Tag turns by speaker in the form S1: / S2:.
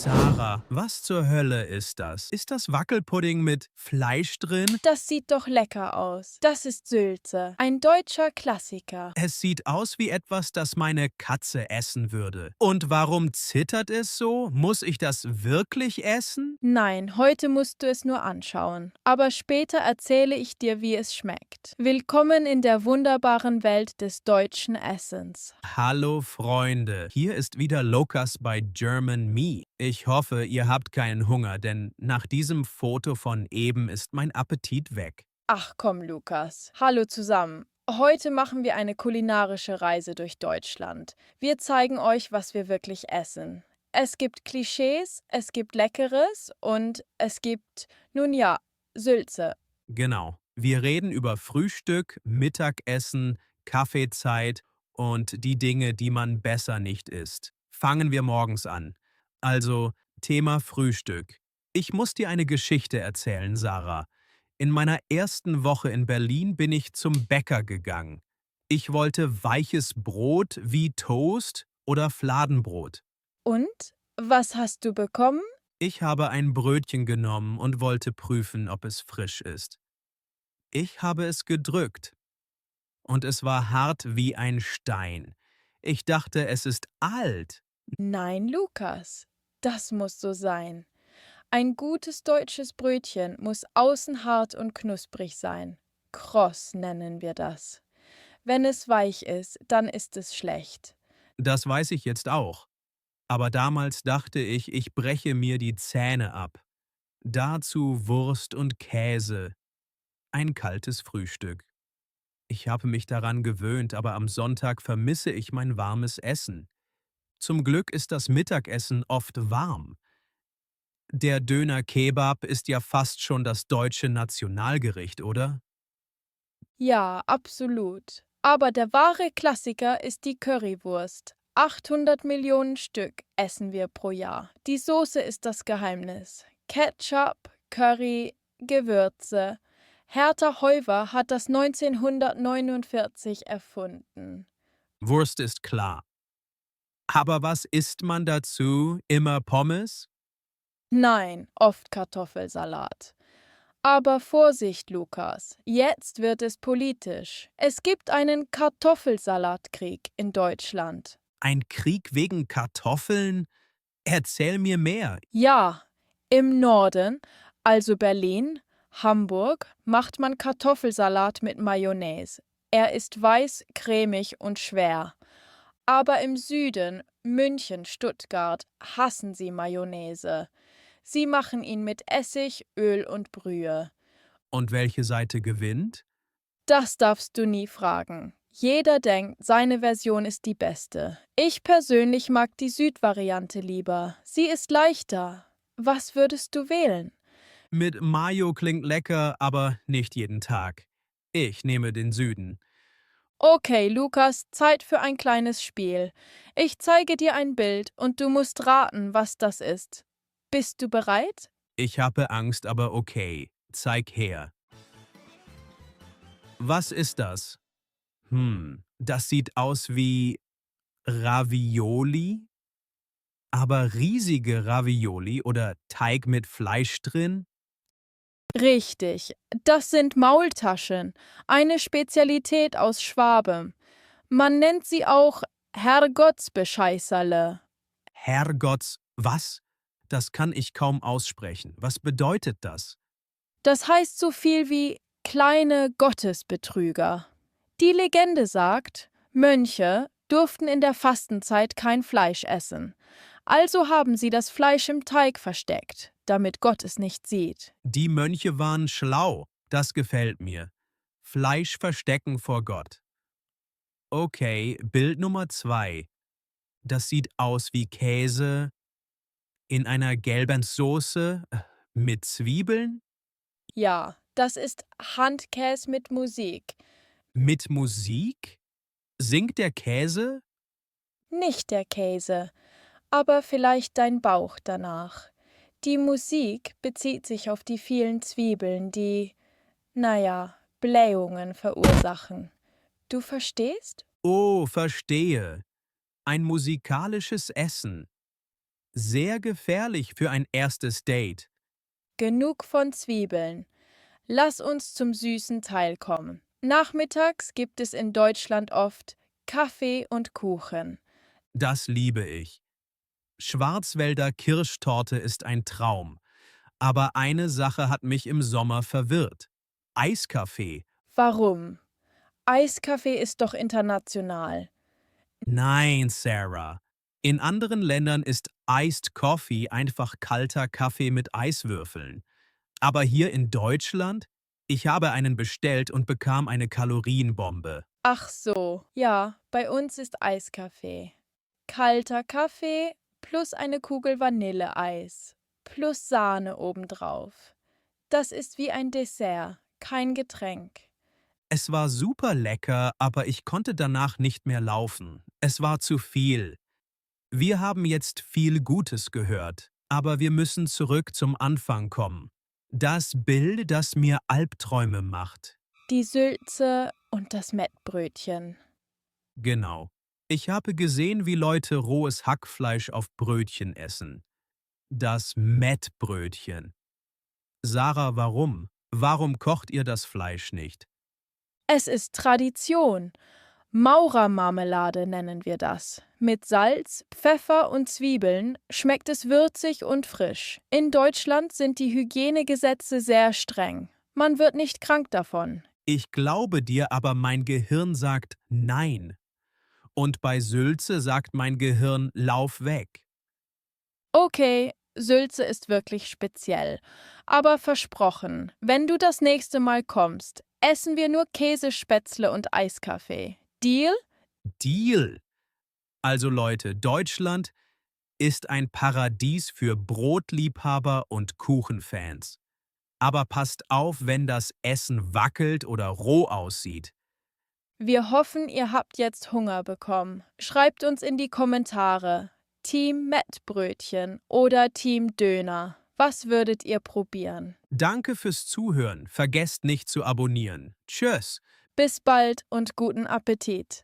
S1: Sarah, was zur Hölle ist das? Ist das Wackelpudding mit Fleisch drin?
S2: Das sieht doch lecker aus. Das ist Sülze, ein deutscher Klassiker.
S1: Es sieht aus wie etwas, das meine Katze essen würde. Und warum zittert es so? Muss ich das wirklich essen?
S2: Nein, heute musst du es nur anschauen. Aber später erzähle ich dir, wie es schmeckt. Willkommen in der wunderbaren Welt des deutschen Essens.
S1: Hallo Freunde, hier ist wieder Lukas bei German Me. Ich hoffe, ihr habt keinen Hunger, denn nach diesem Foto von eben ist mein Appetit weg.
S2: Ach komm, Lukas. Hallo zusammen. Heute machen wir eine kulinarische Reise durch Deutschland. Wir zeigen euch, was wir wirklich essen. Es gibt Klischees, es gibt Leckeres und es gibt, nun ja, Sülze.
S1: Genau. Wir reden über Frühstück, Mittagessen, Kaffeezeit und die Dinge, die man besser nicht isst. Fangen wir morgens an. Also, Thema Frühstück. Ich muss dir eine Geschichte erzählen, Sarah. In meiner ersten Woche in Berlin bin ich zum Bäcker gegangen. Ich wollte weiches Brot wie Toast oder Fladenbrot.
S2: Und? Was hast du bekommen?
S1: Ich habe ein Brötchen genommen und wollte prüfen, ob es frisch ist. Ich habe es gedrückt. Und es war hart wie ein Stein. Ich dachte, es ist alt.
S2: Nein, Lukas. Das muss so sein. Ein gutes deutsches Brötchen muss außen hart und knusprig sein. Kross nennen wir das. Wenn es weich ist, dann ist es schlecht.
S1: Das weiß ich jetzt auch. Aber damals dachte ich, ich breche mir die Zähne ab. Dazu Wurst und Käse. Ein kaltes Frühstück. Ich habe mich daran gewöhnt, aber am Sonntag vermisse ich mein warmes Essen. Zum Glück ist das Mittagessen oft warm. Der Döner Kebab ist ja fast schon das deutsche Nationalgericht, oder?
S2: Ja, absolut. Aber der wahre Klassiker ist die Currywurst. 800 Millionen Stück essen wir pro Jahr. Die Soße ist das Geheimnis. Ketchup, Curry, Gewürze. Hertha Heuwer hat das 1949 erfunden.
S1: Wurst ist klar. Aber was isst man dazu? Immer Pommes?
S2: Nein, oft Kartoffelsalat. Aber Vorsicht, Lukas, jetzt wird es politisch. Es gibt einen Kartoffelsalatkrieg in Deutschland.
S1: Ein Krieg wegen Kartoffeln? Erzähl mir mehr.
S2: Ja, im Norden, also Berlin, Hamburg, macht man Kartoffelsalat mit Mayonnaise. Er ist weiß, cremig und schwer. Aber im Süden, München, Stuttgart, hassen sie Mayonnaise. Sie machen ihn mit Essig, Öl und Brühe.
S1: Und welche Seite gewinnt?
S2: Das darfst du nie fragen. Jeder denkt, seine Version ist die beste. Ich persönlich mag die Südvariante lieber. Sie ist leichter. Was würdest du wählen?
S1: Mit Mayo klingt lecker, aber nicht jeden Tag. Ich nehme den Süden.
S2: Okay, Lukas, Zeit für ein kleines Spiel. Ich zeige dir ein Bild und du musst raten, was das ist. Bist du bereit?
S1: Ich habe Angst, aber okay. Zeig her. Was ist das? Das sieht aus wie Ravioli? Aber riesige Ravioli oder Teig mit Fleisch drin?
S2: Richtig, das sind Maultaschen, eine Spezialität aus Schwaben. Man nennt sie auch Herrgottsbescheißerle.
S1: Herrgotts, was? Das kann ich kaum aussprechen. Was bedeutet das?
S2: Das heißt so viel wie kleine Gottesbetrüger. Die Legende sagt, Mönche durften in der Fastenzeit kein Fleisch essen. Also haben sie das Fleisch im Teig versteckt, damit Gott es nicht sieht.
S1: Die Mönche waren schlau. Das gefällt mir. Fleisch verstecken vor Gott. Okay, Bild Nummer 2. Das sieht aus wie Käse in einer gelben Soße mit Zwiebeln?
S2: Ja, das ist Handkäse mit Musik.
S1: Mit Musik? Singt der Käse?
S2: Nicht der Käse, aber vielleicht dein Bauch danach. Die Musik bezieht sich auf die vielen Zwiebeln, die, naja, Blähungen verursachen. Du verstehst?
S1: Oh, verstehe. Ein musikalisches Essen. Sehr gefährlich für ein erstes Date.
S2: Genug von Zwiebeln. Lass uns zum süßen Teil kommen. Nachmittags gibt es in Deutschland oft Kaffee und Kuchen.
S1: Das liebe ich. Schwarzwälder Kirschtorte ist ein Traum. Aber eine Sache hat mich im Sommer verwirrt. Eiskaffee.
S2: Warum? Eiskaffee ist doch international.
S1: Nein, Sarah. In anderen Ländern ist Iced Coffee einfach kalter Kaffee mit Eiswürfeln. Aber hier in Deutschland? Ich habe einen bestellt und bekam eine Kalorienbombe.
S2: Ach so, ja, bei uns ist Eiskaffee. Kalter Kaffee plus eine Kugel Vanilleeis plus Sahne obendrauf. Das ist wie ein Dessert, kein Getränk.
S1: Es war super lecker, aber ich konnte danach nicht mehr laufen. Es war zu viel. Wir haben jetzt viel Gutes gehört, aber wir müssen zurück zum Anfang kommen. Das Bild, das mir Albträume macht.
S2: Die Sülze und das Mettbrötchen.
S1: Genau. Ich habe gesehen, wie Leute rohes Hackfleisch auf Brötchen essen. Das Mettbrötchen. Sarah, warum? Warum kocht ihr das Fleisch nicht?
S2: Es ist Tradition. Maurermarmelade nennen wir das. Mit Salz, Pfeffer und Zwiebeln schmeckt es würzig und frisch. In Deutschland sind die Hygienegesetze sehr streng. Man wird nicht krank davon.
S1: Ich glaube dir, aber mein Gehirn sagt Nein. Und bei Sülze sagt mein Gehirn Lauf weg.
S2: Okay, Sülze ist wirklich speziell. Aber versprochen, wenn du das nächste Mal kommst, essen wir nur Käsespätzle und Eiskaffee. Deal?
S1: Deal! Also Leute, Deutschland ist ein Paradies für Brotliebhaber und Kuchenfans. Aber passt auf, wenn das Essen wackelt oder roh aussieht.
S2: Wir hoffen, ihr habt jetzt Hunger bekommen. Schreibt uns in die Kommentare. Team Mettbrötchen oder Team Döner. Was würdet ihr probieren?
S1: Danke fürs Zuhören. Vergesst nicht zu abonnieren. Tschüss!
S2: Bis bald und guten Appetit.